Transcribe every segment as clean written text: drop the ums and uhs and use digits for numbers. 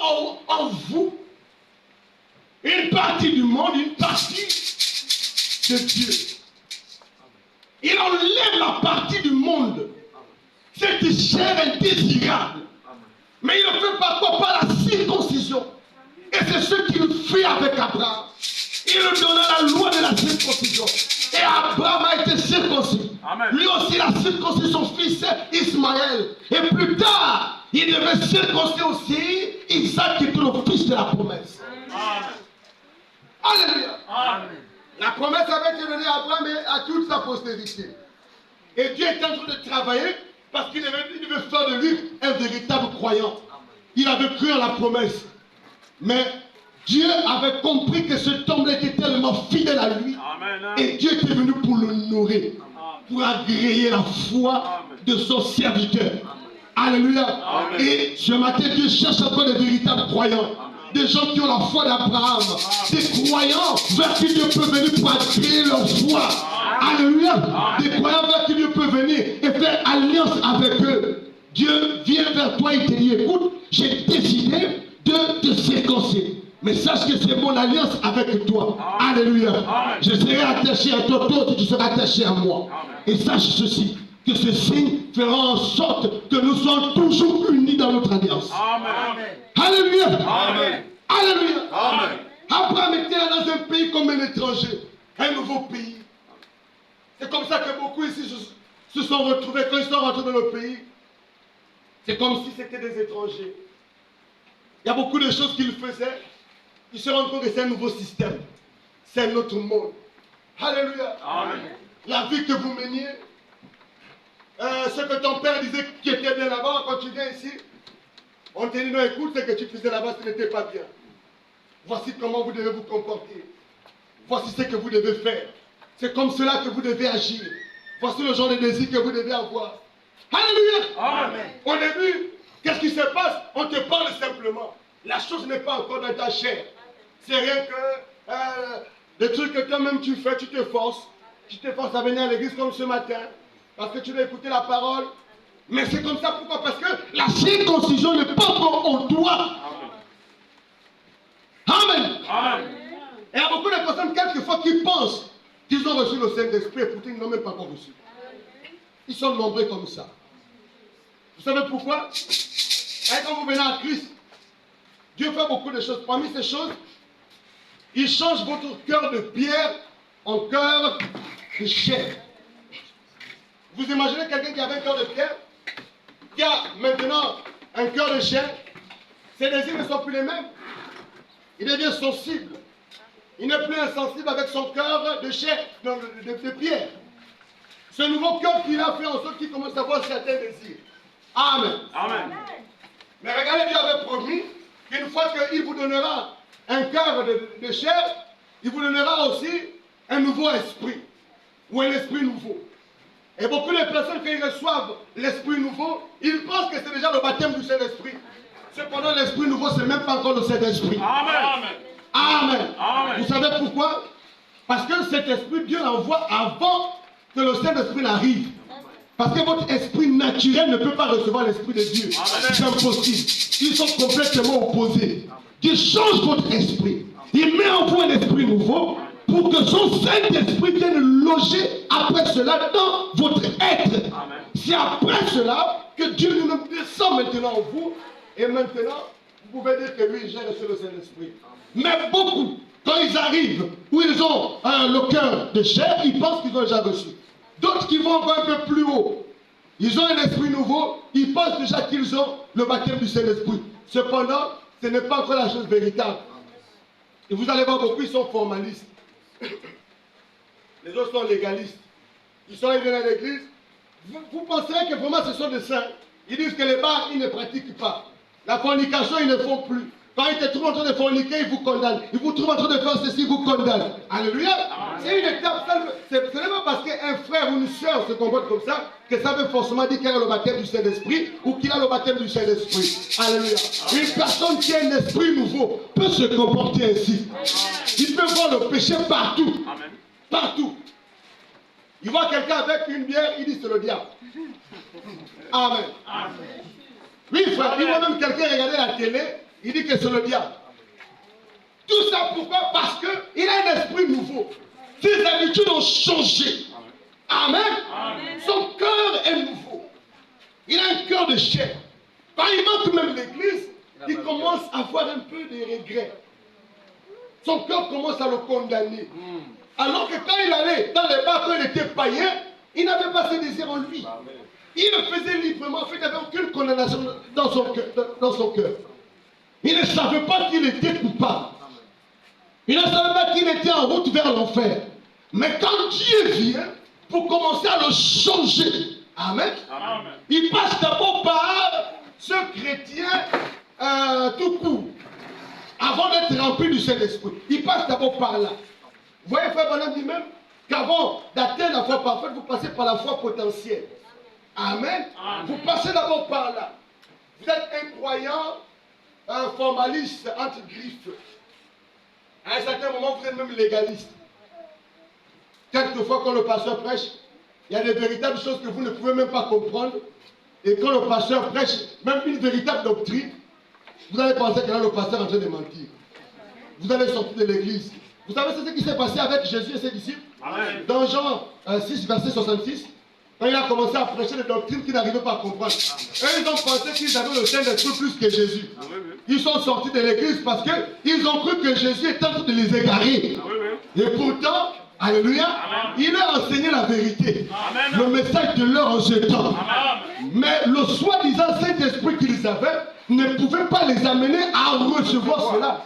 en vous une partie du monde, une partie de Dieu. Il enlève la partie du monde, cette chair indésirable. Mais il ne fait pas quoi? Par la circoncision. Et c'est ce qu'il fait avec Abraham. Il lui donna la loi de la circoncision. Et Abraham a été circoncis. Amen. Lui aussi, il a circoncis son fils Ismaël. Et plus tard, il devait circoncire aussi Isaac, qui était le fils de la promesse. Amen. Alléluia. Amen. La promesse avait été donnée à Abraham et à toute sa postérité. Et Dieu est en train de travailler parce qu'il devait faire de lui un véritable croyant. Il avait cru en la promesse. Mais Dieu avait compris que cet homme était tellement fidèle à lui. Amen. Et Dieu était venu pour le nourrir, pour agréer la foi de son serviteur. Amen. Alléluia. Amen. Et ce matin, Dieu cherche encore des véritables croyants. Des gens qui ont la foi d'Abraham. Des croyants vers qui Dieu peut venir pour agréer leur foi. Alléluia. Des croyants vers qui Dieu peut venir et faire alliance avec eux. Dieu vient vers toi et te dit, écoute, j'ai décidé de te circoncire. Mais sache que c'est mon alliance avec toi. Amen. Alléluia. Amen. Je serai attaché à toi, toi tu seras attaché à moi. Amen. Et sache ceci, que ce signe fera en sorte que nous soyons toujours unis dans notre alliance. Amen. Alléluia. Amen. Alléluia. Amen. Abraham était dans un pays comme un étranger, un nouveau pays. C'est comme ça que beaucoup ici se sont retrouvés. Quand ils sont rentrés dans le pays, c'est comme si c'était des étrangers. Il y a beaucoup de choses qu'ils faisaient. Ils se rendent compte que c'est un nouveau système. C'est un autre monde. Alléluia. Amen. La vie que vous meniez, ce que ton père disait qui était bien là-bas, quand tu viens ici, on te dit non, écoute, ce que tu faisais là-bas, ce n'était pas bien. Voici comment vous devez vous comporter. Voici ce que vous devez faire. C'est comme cela que vous devez agir. Voici le genre de désir que vous devez avoir. Alléluia. Amen. Au début, qu'est-ce qui se passe? On te parle simplement. La chose n'est pas encore dans ta chair. C'est rien que des trucs que toi-même tu fais, tu te forces. Tu te forces à venir à l'église comme ce matin. Parce que tu veux écouter la parole. Mais c'est comme ça, pourquoi? Parce que la circoncision n'est pas encore en toi. Amen. Amen. Et il y a beaucoup de personnes, quelquefois, qui pensent qu'ils ont reçu le Saint-Esprit, et pourtant ils n'ont même pas encore reçu. Ils sont nombreux comme ça. Vous savez pourquoi? Et quand vous venez à Christ, Dieu fait beaucoup de choses. Parmi ces choses, il change votre cœur de pierre en cœur de chair. Vous imaginez quelqu'un qui avait un cœur de pierre, qui a maintenant un cœur de chair, ses désirs ne sont plus les mêmes. Il devient sensible. Il n'est plus insensible avec son cœur de chair, de pierre. Ce nouveau cœur qu'il a fait en sorte qu'il commence à avoir certains désirs. Amen. Amen. Mais regardez, Dieu avait promis qu'une fois qu'il vous donnera un cœur de chair, il vous donnera aussi un nouveau esprit, ou un esprit nouveau. Et beaucoup de personnes, quand ils reçoivent l'esprit nouveau, ils pensent que c'est déjà le baptême du Saint-Esprit. Cependant, l'esprit nouveau, ce n'est même pas encore le Saint-Esprit. Amen. Amen. Amen. Vous savez pourquoi? Parce que cet esprit, Dieu l'envoie avant que le Saint-Esprit n'arrive. Parce que votre esprit naturel ne peut pas recevoir l'esprit de Dieu. C'est impossible. Ils sont complètement opposés. Dieu change votre esprit. Il met en vous un esprit nouveau pour que son Saint-Esprit vienne loger après cela dans votre être. C'est après cela que Dieu lui-même descend maintenant en vous. Et maintenant, vous pouvez dire que lui, j'ai reçu le Saint-Esprit. Mais beaucoup, quand ils arrivent, où ils ont le cœur de chair, ils pensent qu'ils ont déjà reçu. D'autres qui vont encore un peu plus haut, ils ont un esprit nouveau, ils pensent déjà qu'ils ont le baptême du Saint-Esprit. Cependant, ce n'est pas encore la chose véritable. Et vous allez voir beaucoup, ils sont formalistes. Les autres sont légalistes. Ils sont arrivés dans l'église. Vous penserez que vraiment ce sont des saints. Ils disent que les bars, ils ne pratiquent pas. La fornication, ils ne font plus. Quand ils te trouvent en train de forniquer, ils vous condamnent. Ils vous trouvent en train de faire ceci, ils vous condamnent. Alléluia. C'est une étape. Ce n'est pas parce qu'un frère ou une soeur se comporte comme ça que ça veut forcément dire qu'il a le baptême du Saint-Esprit ou qu'il a le baptême du Saint-Esprit. Alléluia. Une personne qui a un esprit nouveau peut se comporter ainsi. Il peut voir le péché partout. Partout. Il voit quelqu'un avec une bière, il dit c'est le diable. Amen. Oui, frère, il voit même quelqu'un regarder la télé. Il dit que c'est le diable. Tout ça pourquoi? Parce qu'il a un esprit nouveau. Ses habitudes ont changé. Amen. Amen. Son cœur est nouveau. Il a un cœur de chair. Quand il manque même l'église, il commence à avoir un peu de regrets. Son cœur commence à le condamner. Alors que quand il allait dans les bars, quand il était païen, il n'avait pas ce désir en lui. Il le faisait librement. En fait, il n'avait aucune condamnation dans son cœur. Il ne savait pas qu'il était coupable. Il ne savait pas qu'il était en route vers l'enfer. Mais quand Dieu vient pour commencer à le changer, amen, amen. Il passe d'abord par ce chrétien tout court, avant d'être rempli du Saint-Esprit. Il passe d'abord par là. Vous voyez, frère Branham dit même qu'avant d'atteindre la foi parfaite, vous passez par la foi potentielle. Amen. Amen. Vous passez d'abord par là. Vous êtes un croyant, un formaliste entre griffes. À un certain moment, vous êtes même légaliste. Quelquefois, quand le pasteur prêche, il y a des véritables choses que vous ne pouvez même pas comprendre. Et quand le pasteur prêche, même une véritable doctrine, vous allez penser que là, le pasteur est en train de mentir. Vous allez sortir de l'église. Vous savez ce qui s'est passé avec Jésus et ses disciples? Amen. Dans Jean 6, verset 66, quand il a commencé à prêcher des doctrines qu'ils n'arrivaient pas à comprendre. Eux, ils ont pensé qu'ils avaient le Saint-Esprit plus que Jésus. Ils sont sortis de l'église parce qu'ils ont cru que Jésus était en train de les égarer. Et pourtant, alléluia, il a enseigné la vérité. Amen. Le message de leur en ce temps. Mais le soi-disant Saint-Esprit qu'ils avaient ne pouvait pas les amener à recevoir cela.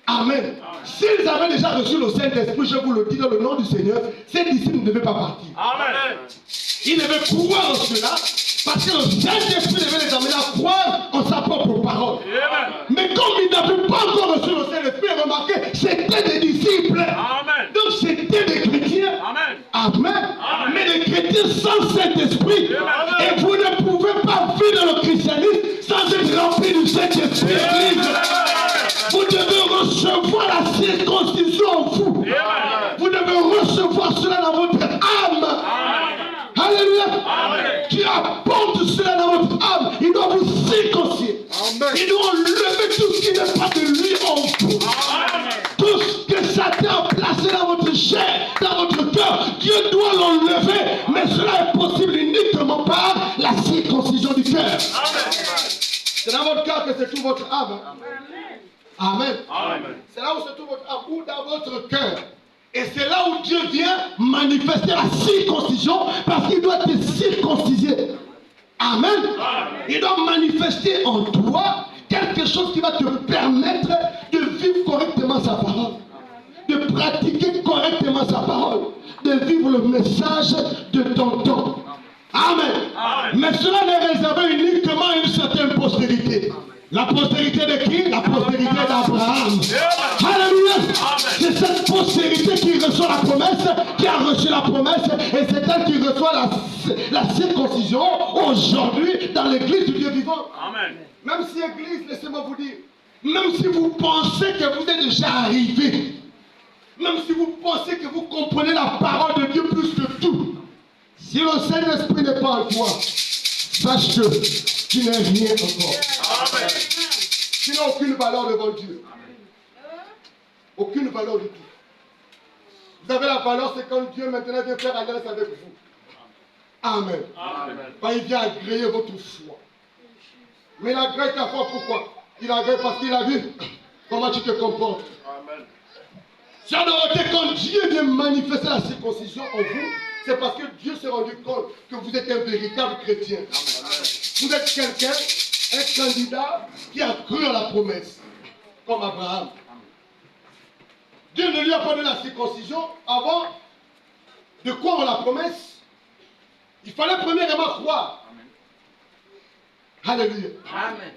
Amen. S'ils avaient déjà reçu le Saint-Esprit, je vous le dis dans le nom du Seigneur, ces disciples ne devaient pas partir. Amen. Ils devaient croire en cela, parce que le Saint-Esprit devait les amener à croire en sa propre parole. Amen. Mais comme ils n'avaient pas encore reçu le Saint-Esprit, remarquez, c'était des disciples. Amen. Donc c'était des chrétiens. Amen. Amen. Amen. Mais des chrétiens sans Saint-Esprit. Et vous ne pouvez pas vivre dans le christianisme sans être rempli du Saint-Esprit. Vous devez recevoir la circoncision en vous. Amen. Vous devez recevoir cela dans votre âme. Amen. Alléluia. Amen. Qui apporte cela dans votre âme. Il doit vous circoncier. Amen. Il doit enlever tout ce qui n'est pas de lui en vous. Amen. Tout ce que Satan a placé dans votre chair, dans votre cœur, Dieu doit l'enlever. Mais cela est possible uniquement par la circoncision du cœur. C'est dans votre cœur que se trouve votre âme. Amen. Amen. C'est là où se trouve votre âme, ou dans votre cœur. Et c'est là où Dieu vient manifester la circoncision, parce qu'il doit te circonciser. Amen. Amen. Il doit manifester en toi quelque chose qui va te permettre de vivre correctement sa parole, de pratiquer correctement sa parole, de vivre le message de ton temps. Amen. Amen. Mais cela n'est réservé uniquement à une certaine postérité. La postérité de qui? La postérité d'Abraham. Alléluia. C'est cette postérité qui reçoit la promesse, qui a reçu la promesse, et c'est elle qui reçoit la circoncision aujourd'hui dans l'église du Dieu vivant. Amen. Même si l'église, laissez-moi vous dire, même si vous pensez que vous êtes déjà arrivé, même si vous pensez que vous comprenez la parole de Dieu plus que tout, si le Saint-Esprit n'est pas en toi, sache que tu n'es rien encore. Amen. Tu n'as aucune valeur devant Dieu. Aucune valeur du tout. Vous avez la valeur, c'est quand Dieu maintenant vient faire alliance avec vous. Amen. Amen. Quand il vient agréer votre foi. Mais il agrée ta foi, pourquoi? Il agrée parce qu'il a vu comment tu te comportes. Amen. Si en réalité, quand Dieu vient manifester la circoncision en vous, c'est parce que Dieu s'est rendu compte que vous êtes un véritable chrétien. Amen. Vous êtes quelqu'un, un candidat qui a cru à la promesse, comme Abraham. Dieu ne lui a pas donné la circoncision avant de croire à la promesse. Il fallait premièrement croire. Amen. Alléluia. Amen.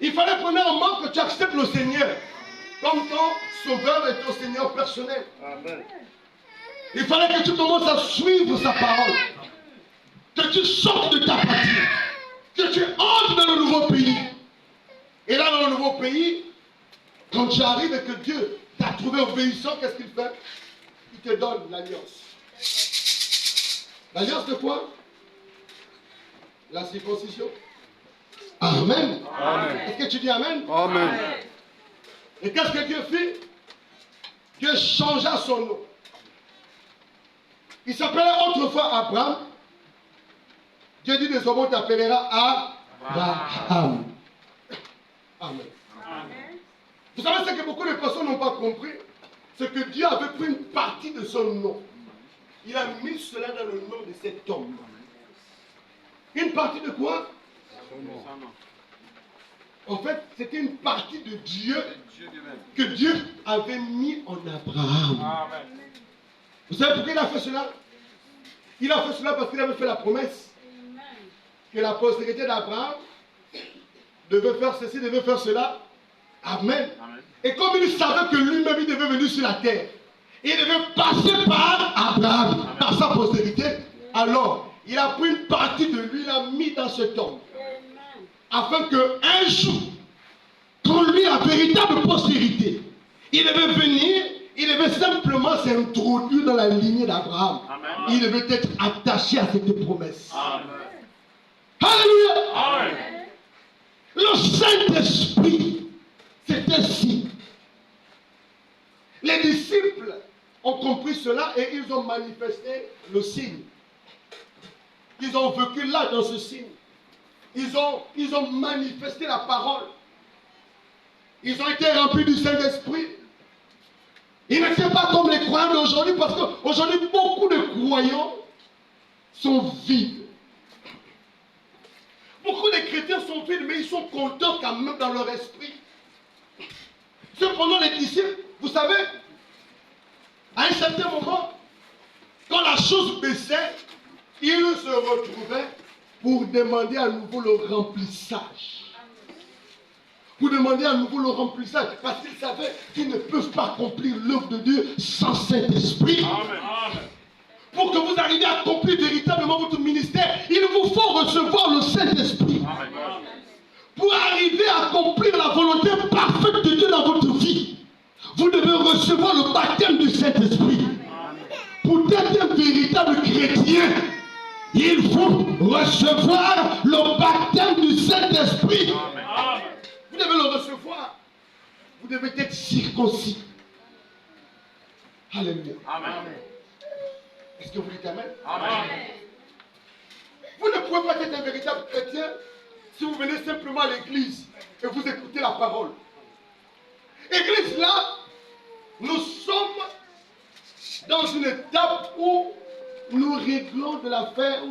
Il fallait premièrement que tu acceptes le Seigneur comme ton sauveur et ton Seigneur personnel. Amen. Il fallait que tu commences à suivre sa parole. Que tu sortes de ta patrie. Que tu entres dans le nouveau pays. Et là, dans le nouveau pays, quand tu arrives et que Dieu t'a trouvé obéissant, qu'est-ce qu'il fait? Il te donne l'alliance. L'alliance de quoi? La circoncision. Amen. Amen. Est-ce que tu dis Amen? Amen. Et qu'est-ce que Dieu fit? Dieu changea son nom. Il s'appelait autrefois Abraham. Dieu dit désormais on t'appellera Abraham. Amen. Vous savez ce que beaucoup de personnes n'ont pas compris? C'est que Dieu avait pris une partie de son nom. Il a mis cela dans le nom de cet homme. Une partie de quoi? En fait, c'était une partie de Dieu que Dieu avait mis en Abraham. Vous savez pourquoi il a fait cela? Il a fait cela parce qu'il avait fait la promesse que la postérité d'Abraham devait faire ceci, devait faire cela. Amen. Et comme il savait que lui-même il devait venir sur la terre, il devait passer par Abraham, par sa postérité, alors il a pris une partie de lui, il l'a mis dans cet homme. Afin qu'un jour, quand lui a véritable postérité, il devait venir, il devait simplement s'introduire dans la lignée d'Abraham. Il devait être attaché à cette promesse. Amen. Alléluia. Amen. Le Saint-Esprit, c'est ainsi. Les disciples ont compris cela et ils ont manifesté le signe. Ils ont vécu là dans ce signe. Ils ont manifesté la parole. Ils ont été remplis du Saint-Esprit. Ils n'étaient pas comme les croyants d'aujourd'hui parce qu'aujourd'hui, beaucoup de croyants sont vides. Beaucoup de chrétiens sont vides, mais ils sont contents quand même dans leur esprit. Cependant, les disciples, vous savez, à un certain moment, quand la chose baissait, ils se retrouvaient pour demander à nouveau le remplissage. Pour demander à nouveau le remplissage, parce qu'ils savaient qu'ils ne peuvent pas accomplir l'œuvre de Dieu sans Saint-Esprit. Amen. Pour que vous arriviez à accomplir véritablement votre ministère, il vous faut recevoir le Saint-Esprit. Pour arriver à accomplir la volonté parfaite de Dieu dans votre vie, vous devez recevoir le baptême du Saint-Esprit. Pour être un véritable chrétien, il faut recevoir le baptême du Saint-Esprit. Vous devez le recevoir. Vous devez être circoncis. Alléluia. Amen. Est-ce que vous dites Amen? Amen. Vous ne pouvez pas être un véritable chrétien si vous venez simplement à l'église et vous écoutez la parole. Église là, nous sommes dans une étape où nous réglons l'affaire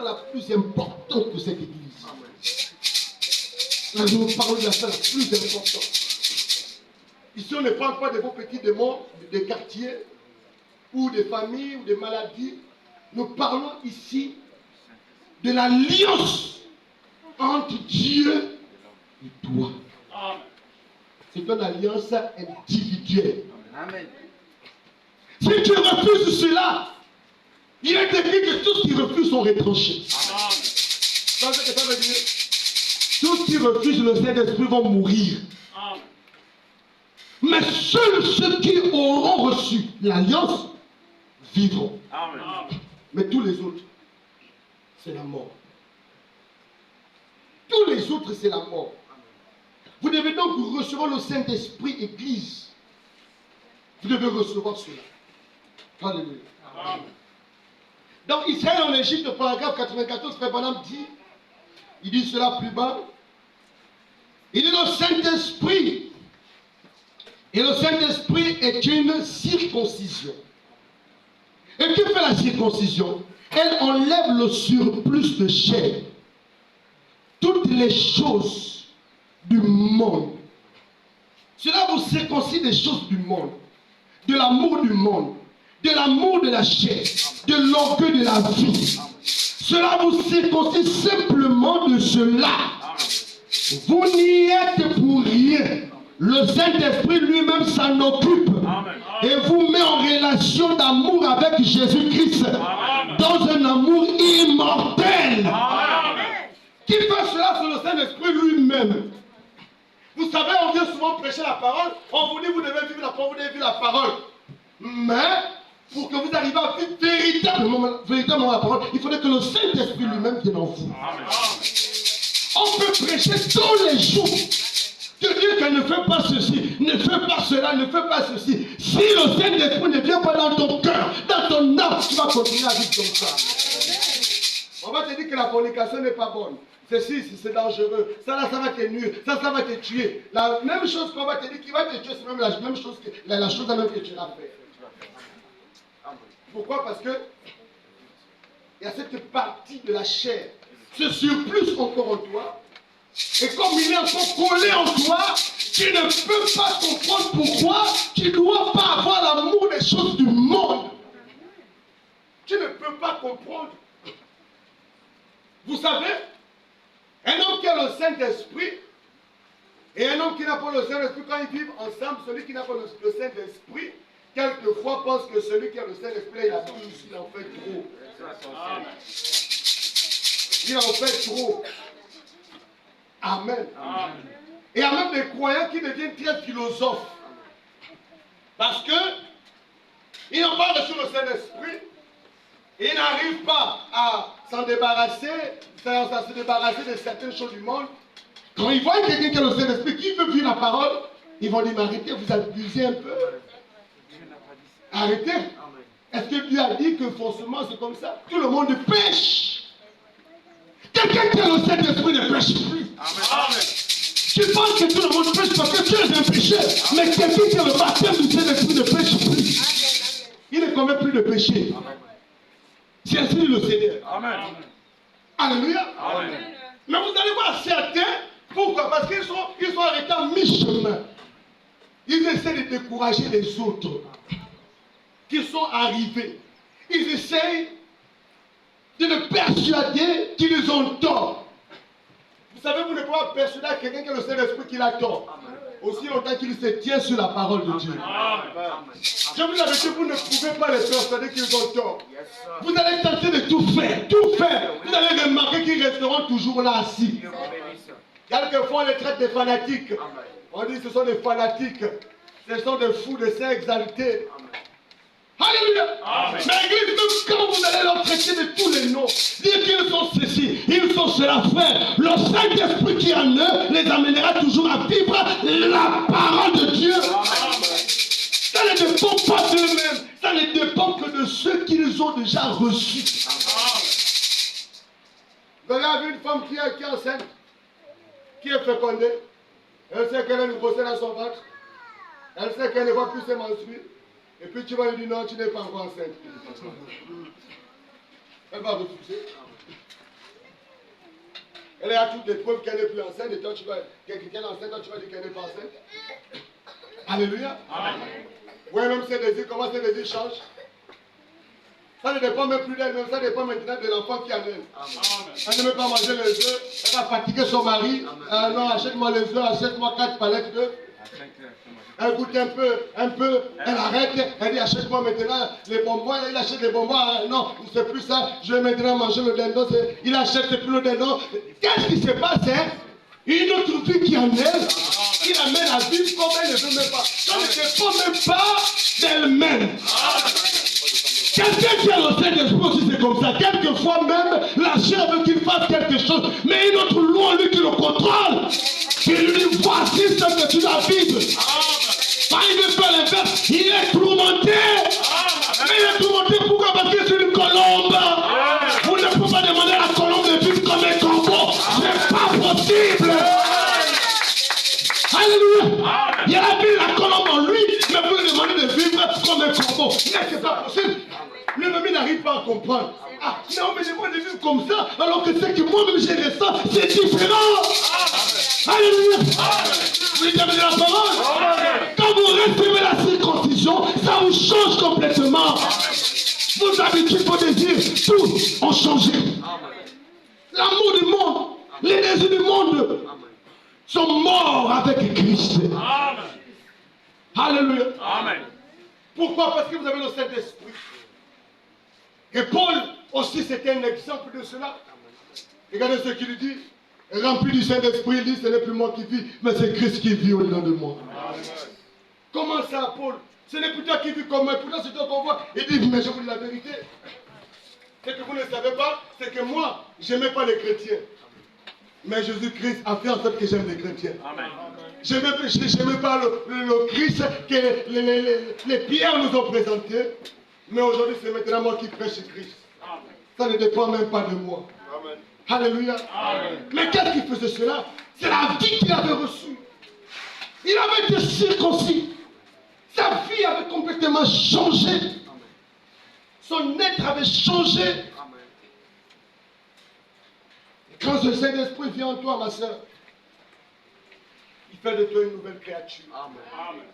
la plus importante de cette église. Là, nous parlons de l'affaire la plus importante. Ici, on ne parle pas de vos petits démons, des quartiers, ou des familles, ou des maladies. Nous parlons ici de l'alliance entre Dieu et toi. C'est une alliance individuelle. Amen. Si tu refuses cela, il est écrit que tous qui refusent sont retranchés. Ça veut dire, tous qui refusent le Saint-Esprit vont mourir. Amen. Mais seuls ceux qui auront reçu l'alliance vivront. Amen. Mais tous les autres, c'est la mort. Tous les autres, c'est la mort. Vous devez donc recevoir le Saint-Esprit, Église. Vous devez recevoir cela. Alléluia. Amen. Donc Israël en Égypte, le paragraphe 94, Frère Branham dit, il dit cela plus bas, il dit le Saint-Esprit, et le Saint-Esprit est une circoncision. Et que fait la circoncision? Elle enlève le surplus de chair. Toutes les choses du monde. Cela vous circoncis des choses du monde, de l'amour du monde, de l'amour de la chair, de l'orgueil de la vie. Cela vous circoncis simplement de cela. Vous n'y êtes pour rien. Le Saint-Esprit lui-même s'en occupe et vous met en relation d'amour avec Jésus-Christ dans un amour immortel. Amen. Qui fait cela sur le Saint-Esprit lui-même? Vous savez, on vient souvent prêcher la parole, on vous dit vous devez vivre la parole, vous devez vivre la parole. Mais pour que vous arriviez à vivre véritablement la parole, il faudrait que le Saint-Esprit lui-même vienne en vous. Amen. On peut prêcher tous les jours. Te dire qu'elle ne fait pas ceci, ne fait pas cela, ne fait pas ceci. Si le Saint-Esprit ne vient pas dans ton cœur, dans ton âme, tu vas continuer à vivre comme ça. On va te dire que la fornication n'est pas bonne. Ceci, c'est dangereux. Ça là, ça va te nuire. Ça va te tuer. La même chose qu'on va te dire qui va te tuer, c'est même la même chose que la chose même que tu as fait. Pourquoi? Parce que il y a cette partie de la chair, ce surplus encore en toi. Et comme il est encore collé en toi, tu ne peux pas comprendre pourquoi tu ne dois pas avoir l'amour des choses du monde. Tu ne peux pas comprendre. Vous savez, un homme qui a le Saint-Esprit et un homme qui n'a pas le Saint-Esprit, quand ils vivent ensemble, celui qui n'a pas le Saint-Esprit, quelquefois pense que celui qui a le Saint-Esprit, il a tout, il en fait trop. Il en fait trop. Amen. Amen. Et il y a même des croyants qui deviennent très philosophes. Parce que ils n'ont pas reçu le Saint-Esprit. Et ils n'arrivent pas à s'en débarrasser, à se débarrasser de certaines choses du monde. Quand ils voient quelqu'un qui a le Saint-Esprit, qui veut vivre la parole, ils vont dire, mais arrêtez, vous abusez un peu. Arrêtez. Est-ce que Dieu a dit que forcément c'est comme ça? Tout le monde pêche. Quelqu'un qui a le Saint-Esprit ne pêche plus. Amen. Tu penses que tout le monde pêche parce que tu es un pécheur. Mais quelqu'un qui a le baptême du Saint-Esprit ne pêche plus. Il ne commet plus de péché. C'est ainsi le Seigneur. Amen. Alléluia. Amen. Mais vous allez voir certains, pourquoi? Parce qu'ils sont arrêtés en mi-chemin. Ils essaient de décourager les autres qui sont arrivés. Ils essayent de le persuader qu'ils ont tort. Vous savez, vous ne pouvez pas persuader à quelqu'un qui a le Saint-Esprit qu'il a tort. Aussi longtemps qu'il se tient sur la parole de Dieu. Je vous l'avais dit, vous ne pouvez pas les persuader qu'ils ont tort. Vous allez tenter de tout faire, tout faire. Vous allez remarquer qu'ils resteront toujours là assis. Quelquefois, on les traite des fanatiques. On dit que ce sont des fanatiques. Ce sont des fous, des saints exaltés. Alléluia. Amen. Mais l'église, même quand vous allez leur traiter de tous les noms, dire qu'ils sont ceci, ils sont cela, frère, le Saint-Esprit qui en eux les amènera toujours à vivre la parole de Dieu. Amen. Ça ne dépend pas d'eux-mêmes, ça ne dépend que de ceux qu'ils ont déjà reçus. Vous avez vu une femme qui est enceinte, qui est fécondée, elle sait qu'elle a une grossesse dans son ventre, elle sait qu'elle ne va plus se menstruer. Et puis tu vas lui dire non, tu n'es pas encore enceinte. Elle va refuser. Elle a toutes les preuves qu'elle n'est plus enceinte. Et toi, qu'elle est enceinte, toi, tu vas dire qu'elle n'est pas enceinte. Alléluia. Amen. Oui, même ses désirs, comment ses désirs changent. Ça ne dépend même plus d'elle, même ça dépend maintenant de l'enfant qui a elle. Elle ne veut pas manger les œufs. Elle va fatiguer son mari. Non, achète-moi les œufs, achète-moi 4 palettes d'œufs. Elle goûte un peu, elle arrête, elle dit achète-moi maintenant les bonbons, il achète les bonbons, non, c'est plus ça, je vais maintenant manger le dindon, il achète plus le dindon. Qu'est-ce qui se passe, hein? Une autre vie qui en elle, qui l'amène à vivre comme elle ne veut même pas. Ça ne dépend même pas d'elle-même. Quelqu'un qui a le Saint-Esprit aussi, c'est comme ça. Quelquefois même, la chair veut qu'il fasse quelque chose, mais une autre loi, lui, qui le contrôle, qui lui dit voici ce que tu dois vivre. Quand il veut faire l'inverse, il est tourmenté. Mais il est tourmenté pourquoi? Parce que c'est une colombe. Vous ne pouvez pas demander à la colombe de vivre comme un corbeau. C'est pas possible. Alléluia. Il y a la vie, la colombe en lui, mais vous lui demandez de vivre comme un corbeau. Mais c'est pas possible. Lui-même, il n'arrive pas à comprendre. Ah, non, mais moi de vivre comme ça, alors que c'est que moi-même j'ai ressenti, c'est différent. Alléluia. Vous lui donnez la parole. Quand vous recevez la circoncision, ça vous change complètement. Vos habitudes, vos désirs, tout ont changé. L'amour du monde, les désirs du monde sont morts avec Christ. Alléluia. Amen. Pourquoi? Parce que vous avez le Saint-Esprit. Et Paul aussi, c'était un exemple de cela. Regardez ce qu'il dit. Rempli du Saint-Esprit, il dit, ce n'est plus moi qui vis, mais c'est Christ qui vit au-dedans de moi. Amen. Comment ça, Paul? Ce n'est plus toi qui vis comme moi, pourtant c'est toi qu'on voit. Il dit, mais je vous dis la vérité. Ce que vous ne savez pas, c'est que moi, je n'aimais pas les chrétiens. Mais Jésus-Christ a fait en sorte que j'aime les chrétiens. Amen. Je n'aime pas le Christ que les pierres nous ont présenté. Mais aujourd'hui, c'est maintenant moi qui prêche Christ. Amen. Ça ne dépend même pas de moi. Amen. Alléluia. Amen. Mais qu'est-ce qui faisait cela? C'est la vie qu'il avait reçue. Il avait été circoncis. Sa vie avait complètement changé. Amen. Son être avait changé. Amen. Et quand ce Saint-Esprit vient en toi, ma soeur, il fait de toi une nouvelle créature. Amen. Amen.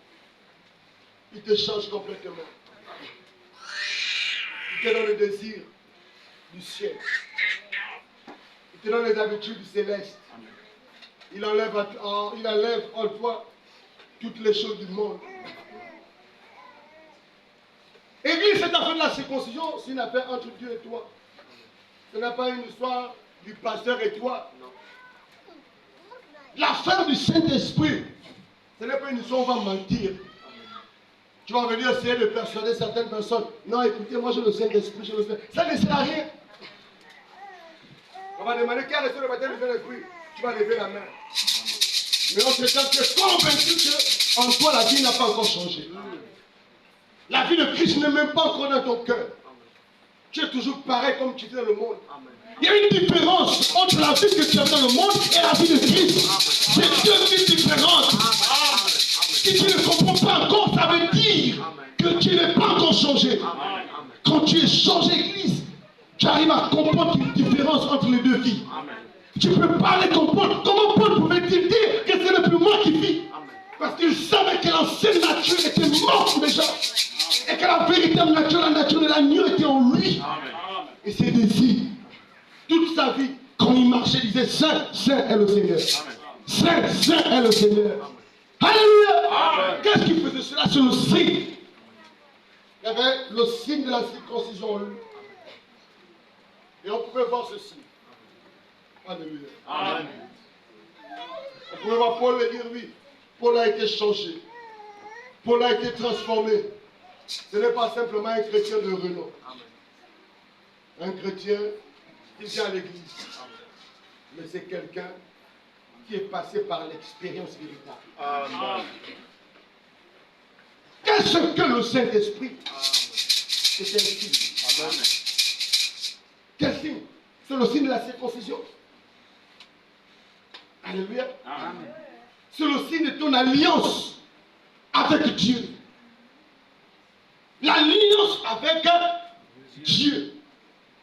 Il te change complètement. Il te donne le désir du ciel. Il te donne les habitudes du céleste. Amen. Il enlève en toi toutes les choses du monde. Église, cette affaire de la circoncision, c'est une affaire entre Dieu et toi. Ce n'est pas une histoire du pasteur et toi. Non. L'affaire du Saint-Esprit, ce n'est pas une histoire où on va mentir. Tu vas venir essayer de persuader certaines personnes. Non, écoutez, moi j'ai le Saint-Esprit, j'ai le Saint-Esprit. Ça ne sert à rien. On va demander qui a reçu le baptême du Saint-Esprit. Tu vas lever la main. Mais on se sent que convaincu qu'en toi la vie n'a pas encore changé. La vie de Christ n'est même pas encore dans ton cœur. Tu es toujours pareil comme tu étais dans le monde. Amen. Il y a une différence entre la vie que tu as dans le monde et la vie de Christ. C'est deux vies différentes. Amen. Si tu ne comprends pas encore, ça veut dire que tu n'es pas encore changé. Amen. Quand tu es changé, Église, tu arrives à comprendre une différence entre les deux vies. Amen. Tu ne peux pas les comprendre. Comment Paul pouvait-il dire que c'est le plus moi qui vis? Amen. Parce qu'il savait que l'ancienne nature était morte déjà. Et que la véritable nature, la nature de l'agneau était en lui. Amen. Et ses désirs, toute sa vie, quand il marchait, il disait Saint, Saint est le Seigneur. Amen. Saint, Saint est le Seigneur. Alléluia. Qu'est-ce qui faisait cela? C'est le signe. Il y avait le signe de la circoncision en lui. Et on pouvait voir ce signe. Alléluia. Amen. On pouvait voir Paul et dire oui. Paul a été changé. Paul a été transformé. Ce n'est pas simplement un chrétien de renom. Un chrétien qui vient à l'église. Mais c'est quelqu'un qui est passé par l'expérience véritable. Amen. Qu'est-ce que le Saint-Esprit? C'est un signe. Amen. Quel signe? C'est le signe de la circoncision. Alléluia. Amen. C'est le signe de ton alliance avec Dieu. L'alliance avec Dieu.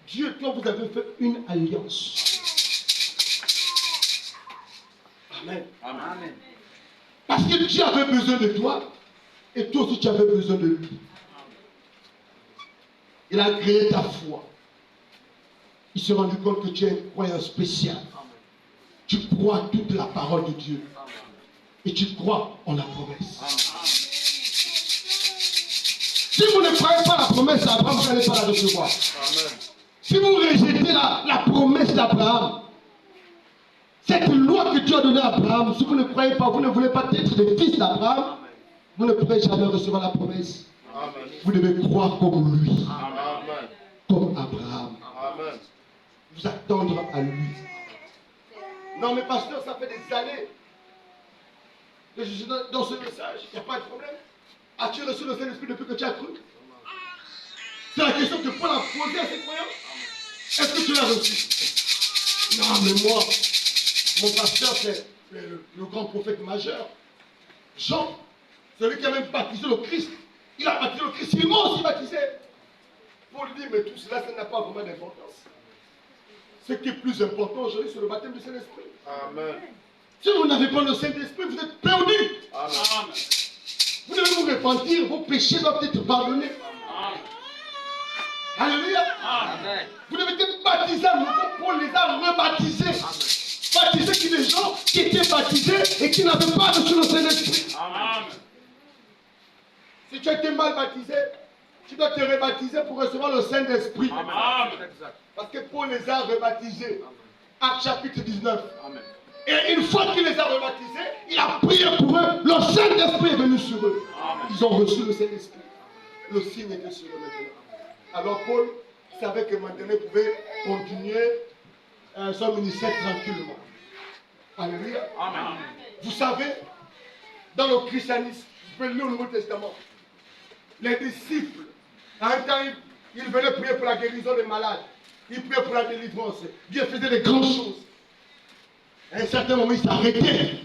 Dieu et toi, vous avez fait une alliance. Amen. Amen. Parce que Dieu avait besoin de toi et toi aussi tu avais besoin de lui. Il a créé ta foi. Il s'est rendu compte que tu es un croyant spécial. Tu crois à toute la parole de Dieu. Et tu crois en la promesse. Si vous ne croyez pas la promesse d'Abraham, vous n'allez pas la recevoir. Amen. Si vous rejetez la promesse d'Abraham, cette loi que Dieu a donnée à Abraham, si vous ne croyez pas, vous ne voulez pas être des fils d'Abraham, vous ne pourrez jamais recevoir la promesse. Amen. Vous devez croire comme lui, Amen. comme Abraham. Amen. Vous attendre à lui. Non mais pasteur, ça fait des années que je suis dans ce message, il n'y a pas de problème. As-tu reçu le Saint-Esprit depuis que tu as cru? C'est la question que Paul a posée à ses croyants. Est-ce que tu l'as reçu? Non mais moi, mon pasteur c'est le grand prophète majeur. Jean, celui qui a même baptisé le Christ. Il a baptisé le Christ, il m'a aussi baptisé. Paul dit, mais tout cela, ça n'a pas vraiment d'importance. Ce qui est plus important aujourd'hui, c'est le baptême du Saint-Esprit. Amen. Si vous n'avez pas le Saint-Esprit, vous êtes perdus. Amen. Vous devez vous repentir, vos péchés doivent être pardonnés. Alléluia. Amen. Vous devez être baptisés à nouveau. Paul les a rebaptisés. Baptisés qui des gens qui étaient baptisés et qui n'avaient pas reçu le Saint-Esprit. Amen. Si tu as été mal baptisé, tu dois te rebaptiser pour recevoir le Saint-Esprit. Amen. Parce que Paul les a rebaptisés. Acte chapitre 19. Amen. Et une fois qu'il les a rebaptisés, il a prié pour eux. Le Saint-Esprit est venu sur eux. Amen. Ils ont reçu le Saint-Esprit. Le signe était sur eux maintenant. Alors Paul savait que maintenant il pouvait continuer son ministère tranquillement. Alléluia. Amen. Vous savez, dans le christianisme, vous pouvez lire au Nouveau Testament, les disciples, à un temps, ils venaient prier pour la guérison des malades. Ils priaient pour la délivrance. Dieu faisait des grandes choses. À un certain moment, ils s'arrêtaient.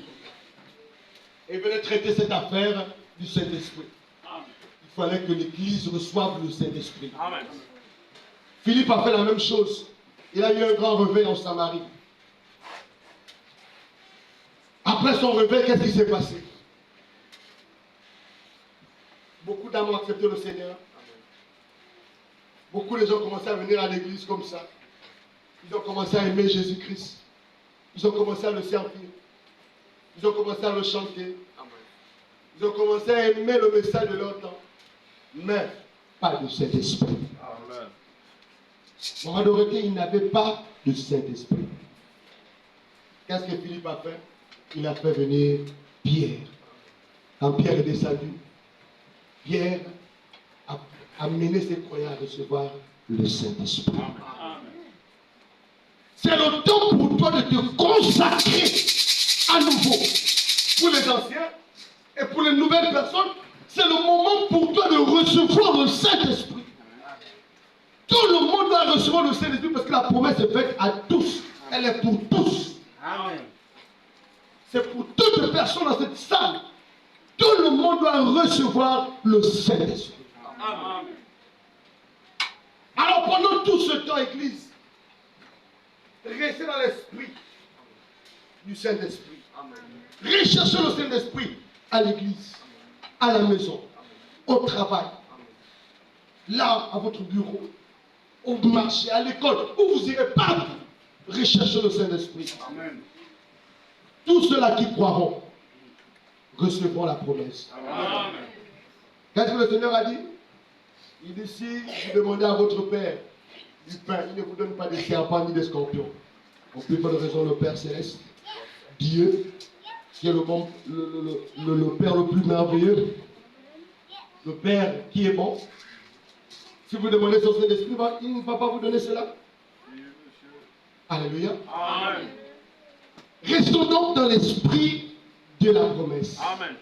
Et ils venaient traiter cette affaire du Saint-Esprit. Il fallait que l'Église reçoive le Saint-Esprit. Amen. Philippe a fait la même chose. Il a eu un grand réveil en Samarie. Après son réveil, qu'est-ce qui s'est passé? Beaucoup d'âmes ont accepté le Seigneur. Beaucoup de gens ont commencé à venir à l'église comme ça. Ils ont commencé à aimer Jésus-Christ. Ils ont commencé à le servir. Ils ont commencé à le chanter. Ils ont commencé à aimer le message de leur temps. Mais pas de Saint-Esprit. Amen. En Dorothée, il n'avait pas de Saint-Esprit. Qu'est-ce que Philippe a fait? Il a fait venir Pierre. Quand Pierre est descendu, Pierre a amené ses croyants à recevoir le Saint-Esprit. C'est le temps pour toi de te consacrer à nouveau. Pour les anciens et pour les nouvelles personnes, c'est le moment pour toi de recevoir le Saint-Esprit. Tout le monde doit recevoir le Saint-Esprit parce que la promesse est faite à tous. Elle est pour tous. Amen. C'est pour toutes les personnes dans cette salle. Tout le monde doit recevoir le Saint-Esprit. Amen. Alors pendant tout ce temps, Église, restez dans l'esprit du Saint-Esprit. Recherchez le Saint-Esprit à l'église, à la maison, au travail, là, à votre bureau, au marché, à l'école, où vous irez partout. Recherchez le Saint-Esprit. Amen. Tous ceux-là qui croiront recevront la promesse. Amen. Qu'est-ce que le Seigneur a dit? Il dit, si vous demandez à votre Père du pain, il ne vous donne pas des serpents ni des scorpions. On peut faire de raison le Père Céleste, Dieu, qui est le Père le plus merveilleux, le Père qui est bon. Si vous demandez son Saint-Esprit, il ne va pas vous donner cela. Alléluia. Amen. Restons donc dans l'esprit de la promesse. Amen.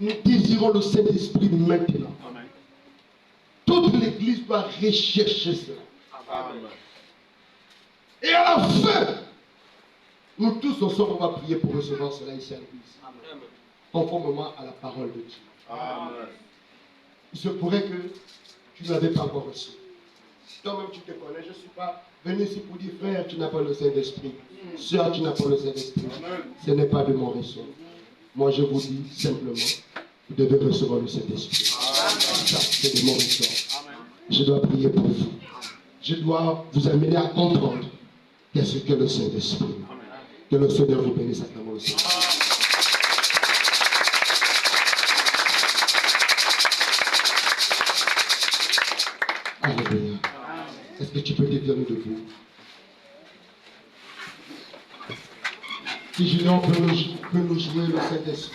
Nous désirons le Saint-Esprit maintenant. Amen. Toute l'Église doit rechercher cela. Amen. Et à la fin, nous tous ensemble, on va prier pour recevoir cela ici à l'Église. Amen. Conformément à la parole de Dieu. Amen. Il se pourrait que tu n'avais pas encore reçu. Toi-même, tu te connais. Je ne suis pas venu ici pour dire, frère, tu n'as pas le Saint-Esprit. Sœur, tu n'as pas le Saint-Esprit. Ce n'est pas de mon ressort. Moi, je vous dis simplement, vous devez recevoir le Saint-Esprit. Ça, c'est de mon ressort. Amen. Je dois prier pour vous. Je dois vous amener à comprendre qu'est-ce que le Saint-Esprit. Que le Seigneur vous bénisse à travers le Seigneur. Alléluia. Est-ce que tu peux te tenir debout? Si Julien peut nous jouer le Saint-Esprit.